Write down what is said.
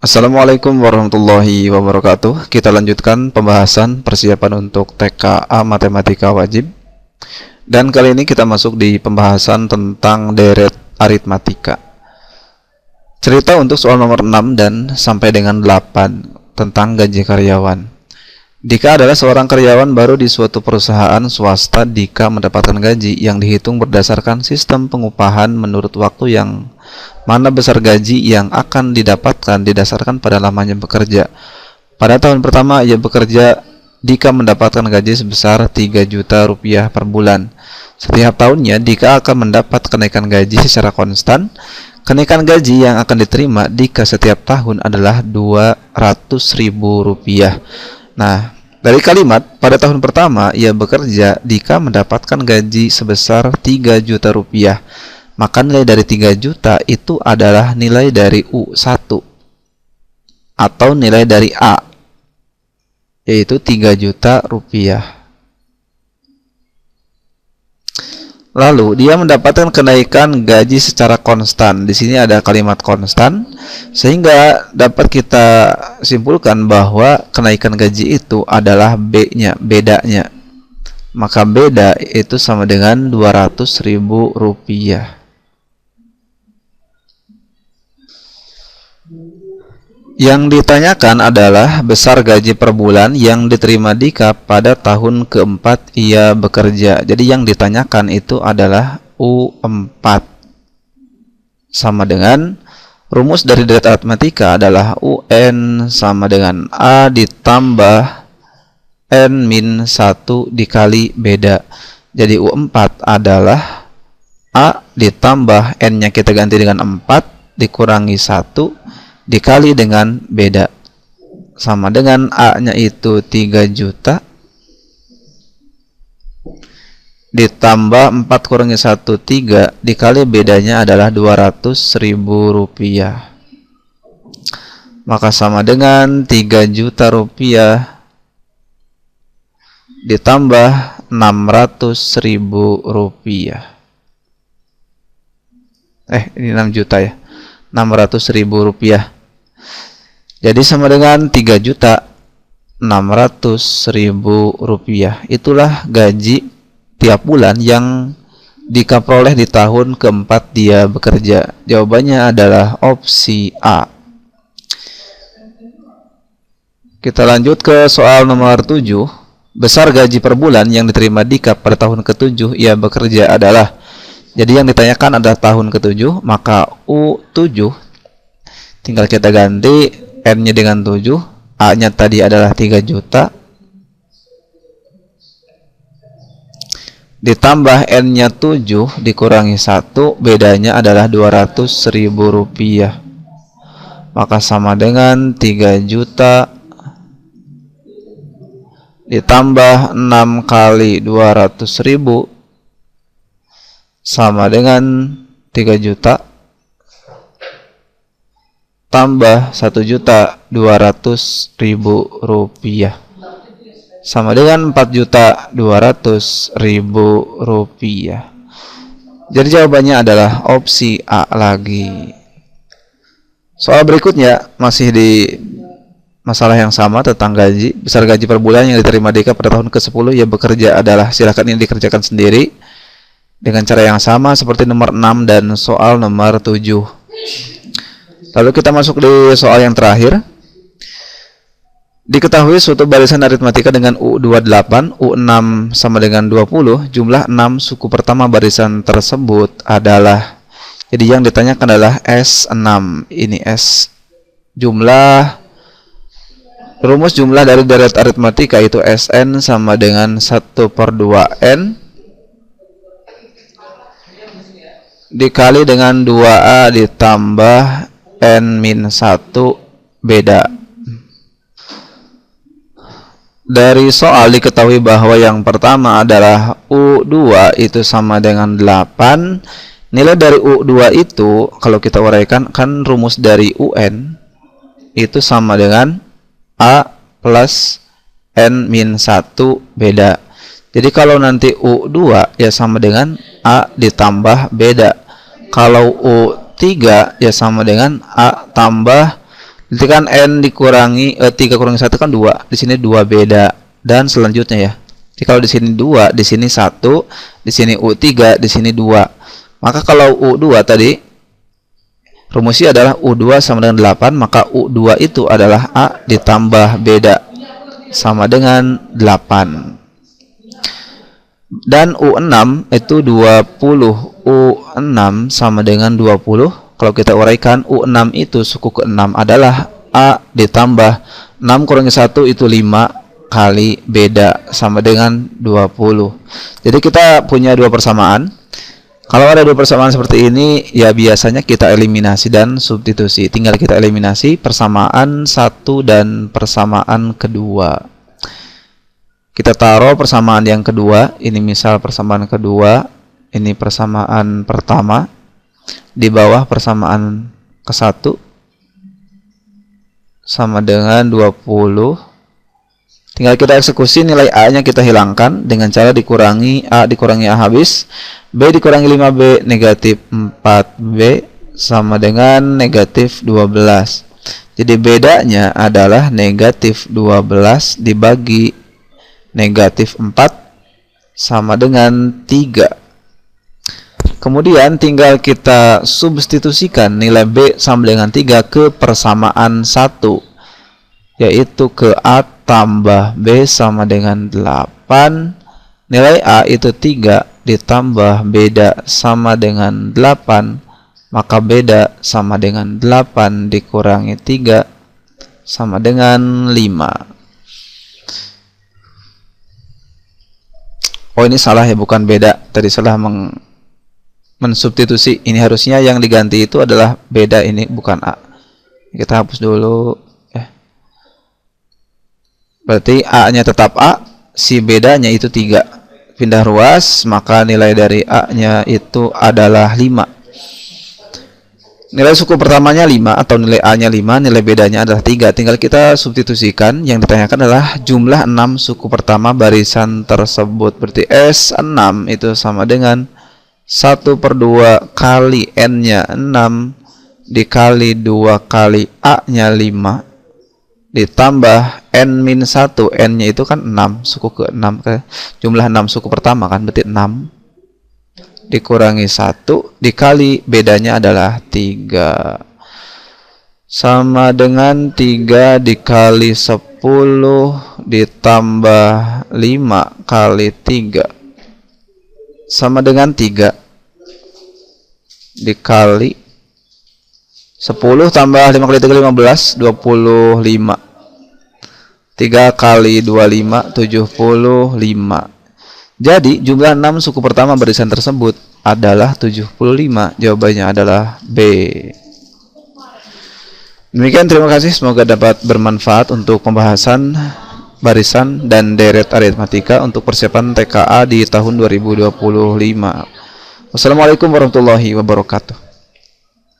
Assalamualaikum warahmatullahi wabarakatuh. Kita lanjutkan pembahasan persiapan untuk TKA Matematika Wajib. Dan kali ini kita masuk di pembahasan tentang deret aritmatika. Cerita untuk soal nomor 6 dan sampai dengan 8 tentang gaji karyawan. Dika adalah seorang karyawan baru di suatu perusahaan swasta. Dika mendapatkan gaji yang dihitung berdasarkan sistem pengupahan menurut waktu, yang mana besar gaji yang akan didapatkan didasarkan pada lamanya bekerja. Pada tahun pertama ia bekerja, Dika mendapatkan gaji sebesar 3 juta rupiah per bulan. Setiap tahunnya Dika akan mendapat kenaikan gaji secara konstan. Kenaikan gaji yang akan diterima Dika setiap tahun adalah 200.000 rupiah. Nah, dari kalimat pada tahun pertama ia bekerja, Dika mendapatkan gaji sebesar 3 juta rupiah. Maka nilai dari 3 juta itu adalah nilai dari U1 atau nilai dari A, yaitu 3 juta rupiah. Lalu dia mendapatkan kenaikan gaji secara konstan. Di sini ada kalimat konstan, sehingga dapat kita simpulkan bahwa kenaikan gaji itu adalah B-nya, bedanya. Maka beda itu sama dengan 200.000 rupiah. Yang ditanyakan adalah besar gaji per bulan yang diterima Dika pada tahun keempat ia bekerja. Jadi yang ditanyakan itu adalah U4 sama dengan rumus dari deret aritmatika adalah UN sama dengan A ditambah N-1 dikali beda. Jadi U4 adalah A ditambah N-nya kita ganti dengan 4 dikurangi 1 dikali dengan beda, sama dengan A-nya itu 3 juta ditambah 4 kurangi 1 3 dikali bedanya adalah 200.000 rupiah. Maka sama dengan 3 juta rupiah ditambah 600.000 rupiah. Ini 6 juta ya, 600.000 rupiah. Jadi sama dengan 3.600.000 rupiah. Itulah gaji tiap bulan yang Dika peroleh di tahun keempat dia bekerja. Jawabannya adalah opsi A. Kita lanjut ke soal nomor 7. Besar gaji per bulan yang diterima Dika pada tahun ke-7 ia bekerja adalah. Jadi yang ditanyakan adalah tahun ke-7, maka U7 tinggal kita ganti N-nya dengan 7, A-nya tadi adalah 3 juta ditambah N-nya 7 dikurangi 1, bedanya adalah 200.000 rupiah. Maka sama dengan 3 juta ditambah 6 kali 200.000 sama dengan 3 juta tambah 1.200.000 rupiah sama dengan 4.200.000 rupiah. Jadi jawabannya adalah opsi A lagi. Soal berikutnya masih di masalah yang sama tentang gaji. Besar gaji per bulan yang diterima Dika pada tahun ke-10 ia bekerja adalah, silakan ini dikerjakan sendiri dengan cara yang sama seperti nomor 6 dan soal nomor 7. Lalu kita masuk di soal yang terakhir. Diketahui suatu barisan aritmatika dengan U28, U6 sama dengan 20, jumlah 6 suku pertama barisan tersebut adalah. Jadi yang ditanyakan adalah S6. Ini S. Rumus jumlah dari deret aritmatika itu Sn sama dengan 1/2N dikali dengan 2A ditambah N-1 beda. Dari soal diketahui bahwa yang pertama adalah U2 itu sama dengan 8. Nilai dari U2 itu kalau kita uraikan kan rumus dari UN itu sama dengan A plus N-1 beda. Jadi kalau nanti U2 ya sama dengan A ditambah beda. Kalau U3 ya sama dengan A tambah Berarti kan N dikurangi 3 kurangi 1 kan 2. Di sini 2 beda. Dan selanjutnya ya. Jadi kalau di sini 2, di sini 1, di sini U3, di sini 2. Maka kalau U2 tadi rumusnya adalah U2 sama dengan 8, maka U2 itu adalah A ditambah beda sama dengan 8. Dan U6 itu 20. U6 sama dengan 20. Kalau kita uraikan, U6 itu suku ke-6 adalah A ditambah 6 kurangi 1 itu 5 kali beda sama dengan 20. Jadi kita punya dua persamaan. Kalau ada dua persamaan seperti ini, ya biasanya kita eliminasi dan substitusi. Tinggal kita eliminasi persamaan satu dan persamaan kedua. Kita taruh persamaan yang kedua. Ini misal persamaan kedua. Ini persamaan pertama. Di bawah persamaan ke-1 sama dengan 20. Tinggal kita eksekusi, nilai A-nya kita hilangkan dengan cara dikurangi A habis. B dikurangi 5B negatif 4B sama dengan negatif 12. Jadi bedanya adalah negatif 12 dibagi negatif 4 sama dengan 3. Kemudian tinggal kita substitusikan nilai B sama dengan 3 ke persamaan 1, yaitu ke A tambah B sama dengan 8. Nilai A itu 3 ditambah beda sama dengan 8, maka beda sama dengan 8 dikurangi 3 sama dengan 5. Oh, ini salah ya, bukan beda. Tadi salah mensubstitusi. Ini harusnya yang diganti itu adalah beda, ini bukan A. Kita hapus dulu. Berarti A-nya tetap A, si bedanya itu 3. Pindah ruas, maka nilai dari A-nya itu adalah 5. Nilai suku pertamanya 5 atau nilai A-nya 5, nilai bedanya adalah 3. Tinggal kita substitusikan. Yang ditanyakan adalah jumlah 6 suku pertama barisan tersebut. Berarti S6 itu sama dengan 1/2 kali N-nya 6 dikali 2 kali A-nya 5 ditambah N-1, N-nya itu kan 6, suku ke-6, jumlah 6 suku pertama kan, berarti 6 dikurangi 1 dikali bedanya adalah 3 sama dengan 3 dikali 10 ditambah 5 kali 3 sama dengan 3 dikali 10 tambah 5 kali 3 15, 25. 3 kali 25 75. Jadi jumlah 6 suku pertama barisan tersebut adalah 75. Jawabannya adalah B. Demikian, terima kasih, semoga dapat bermanfaat untuk pembahasan barisan dan deret aritmatika untuk persiapan TKA di tahun 2025. Wassalamualaikum warahmatullahi wabarakatuh.